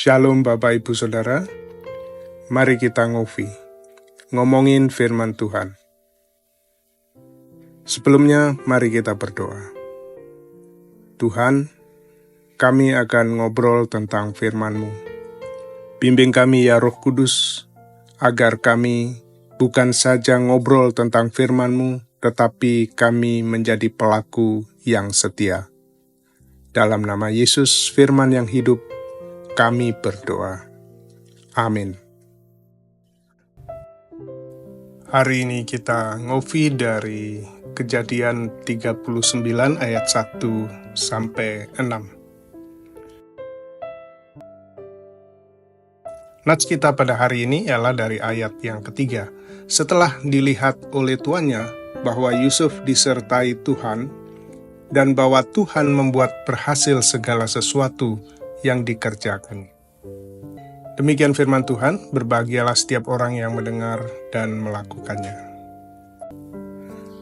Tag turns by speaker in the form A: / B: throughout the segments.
A: Shalom Bapak Ibu Saudara, mari kita ngomongin firman Tuhan. Sebelumnya mari kita berdoa. Tuhan, kami akan ngobrol tentang firman-Mu. Bimbing kami ya Roh Kudus, agar kami bukan saja ngobrol tentang firman-Mu, tetapi kami menjadi pelaku yang setia. Dalam nama Yesus, firman yang hidup, kami berdoa. Amin. Hari ini kita ngopi dari Kejadian 39 ayat 1 sampai 6. Nats kita pada hari ini ialah dari ayat yang ketiga. Setelah dilihat oleh tuannya bahwa Yusuf disertai Tuhan dan bahwa Tuhan membuat berhasil segala sesuatu yang dikerjakan. Demikian firman Tuhan, berbahagialah setiap orang yang mendengar dan melakukannya.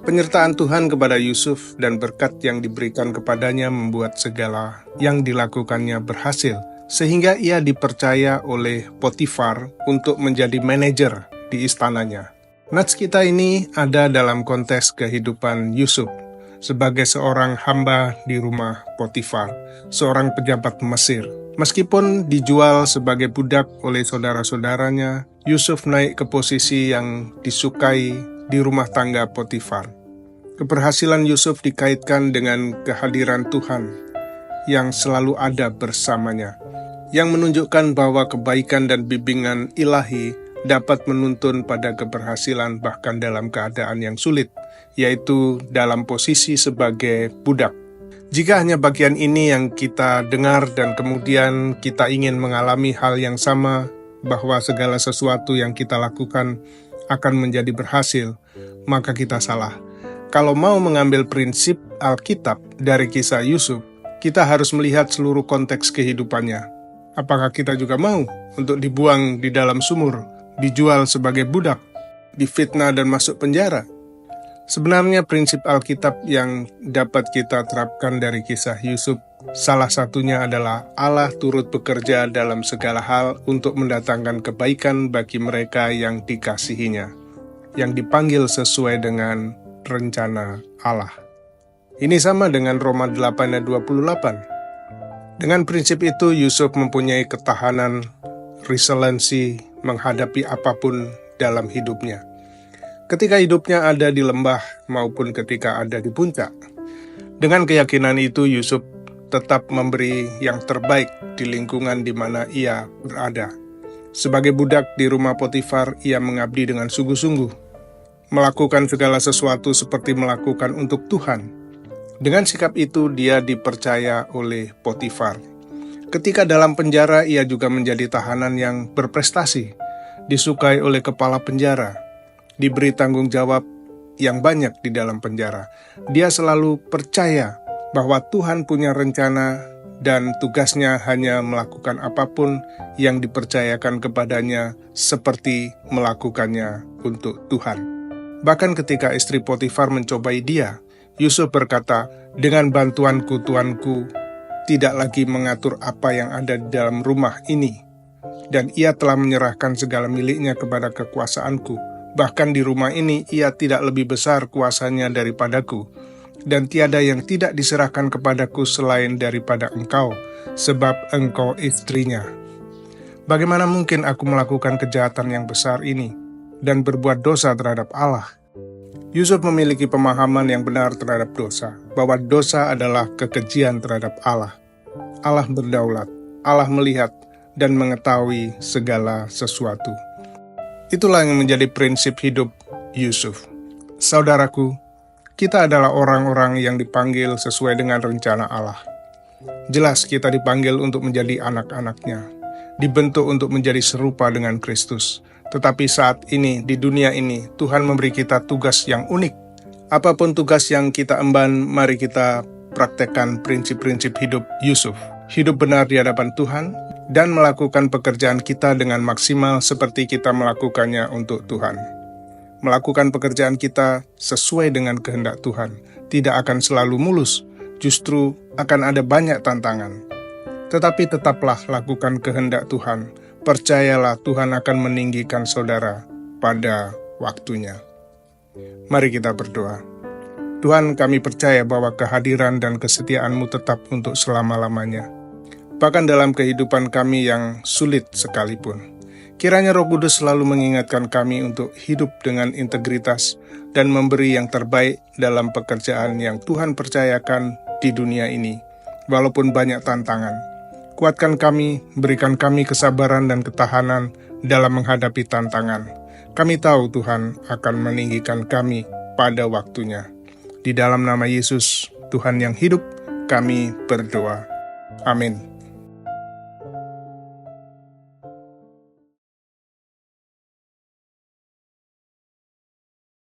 A: Penyertaan Tuhan kepada Yusuf dan berkat yang diberikan kepadanya membuat segala yang dilakukannya berhasil, sehingga ia dipercaya oleh Potifar untuk menjadi manajer di istananya. Nats kita ini ada dalam konteks kehidupan Yusuf sebagai seorang hamba di rumah Potifar, seorang pejabat Mesir. Meskipun dijual sebagai budak oleh saudara-saudaranya, Yusuf naik ke posisi yang disukai di rumah tangga Potifar. Keberhasilan Yusuf dikaitkan dengan kehadiran Tuhan yang selalu ada bersamanya, yang menunjukkan bahwa kebaikan dan bimbingan ilahi dapat menuntun pada keberhasilan bahkan dalam keadaan yang sulit, yaitu dalam posisi sebagai budak. Jika hanya bagian ini yang kita dengar dan kemudian kita ingin mengalami hal yang sama, bahwa segala sesuatu yang kita lakukan akan menjadi berhasil, maka kita salah. Kalau mau mengambil prinsip Alkitab dari kisah Yusuf, kita harus melihat seluruh konteks kehidupannya. Apakah kita juga mau untuk dibuang di dalam sumur, dijual sebagai budak, difitnah dan masuk penjara? Sebenarnya prinsip Alkitab yang dapat kita terapkan dari kisah Yusuf, salah satunya adalah Allah turut bekerja dalam segala hal untuk mendatangkan kebaikan bagi mereka yang dikasihinya, yang dipanggil sesuai dengan rencana Allah. Ini sama dengan Roma 8 ayat 28. Dengan prinsip itu, Yusuf mempunyai ketahanan, resiliensi menghadapi apapun dalam hidupnya. Ketika hidupnya ada di lembah maupun ketika ada di puncak. Dengan keyakinan itu, Yusuf tetap memberi yang terbaik di lingkungan di mana ia berada. Sebagai budak di rumah Potifar, ia mengabdi dengan sungguh-sungguh, melakukan segala sesuatu seperti melakukan untuk Tuhan. Dengan sikap itu, dia dipercaya oleh Potifar. Ketika dalam penjara, ia juga menjadi tahanan yang berprestasi, disukai oleh kepala penjara, diberi tanggung jawab yang banyak di dalam penjara. Dia selalu percaya bahwa Tuhan punya rencana dan tugasnya hanya melakukan apapun yang dipercayakan kepadanya seperti melakukannya untuk Tuhan. Bahkan ketika istri Potifar mencobai dia, Yusuf berkata, "Dengan bantuanku tuanku tidak lagi mengatur apa yang ada di dalam rumah ini, dan ia telah menyerahkan segala miliknya kepada kekuasaanku. Bahkan di rumah ini ia tidak lebih besar kuasanya daripadaku, dan tiada yang tidak diserahkan kepadaku selain daripada engkau, sebab engkau istrinya. Bagaimana mungkin aku melakukan kejahatan yang besar ini, dan berbuat dosa terhadap Allah?" Yusuf memiliki pemahaman yang benar terhadap dosa, bahwa dosa adalah kekejian terhadap Allah. Allah berdaulat, Allah melihat dan mengetahui segala sesuatu. Itulah yang menjadi prinsip hidup Yusuf. Saudaraku, kita adalah orang-orang yang dipanggil sesuai dengan rencana Allah. Jelas kita dipanggil untuk menjadi anak-anaknya, dibentuk untuk menjadi serupa dengan Kristus. Tetapi saat ini, di dunia ini, Tuhan memberi kita tugas yang unik. Apapun tugas yang kita emban, mari kita praktekkan prinsip-prinsip hidup Yusuf. Hidup benar di hadapan Tuhan, dan melakukan pekerjaan kita dengan maksimal seperti kita melakukannya untuk Tuhan. Melakukan pekerjaan kita sesuai dengan kehendak Tuhan tidak akan selalu mulus, justru akan ada banyak tantangan. Tetapi tetaplah lakukan kehendak Tuhan. Percayalah Tuhan akan meninggikan saudara pada waktunya. Mari kita berdoa. Tuhan, kami percaya bahwa kehadiran dan kesetiaan-Mu tetap untuk selama-lamanya. Bahkan dalam kehidupan kami yang sulit sekalipun. Kiranya Roh Kudus selalu mengingatkan kami untuk hidup dengan integritas dan memberi yang terbaik dalam pekerjaan yang Tuhan percayakan di dunia ini, walaupun banyak tantangan. Kuatkan kami, berikan kami kesabaran dan ketahanan dalam menghadapi tantangan. Kami tahu Tuhan akan meninggikan kami pada waktunya. Di dalam nama Yesus, Tuhan yang hidup, kami berdoa. Amin.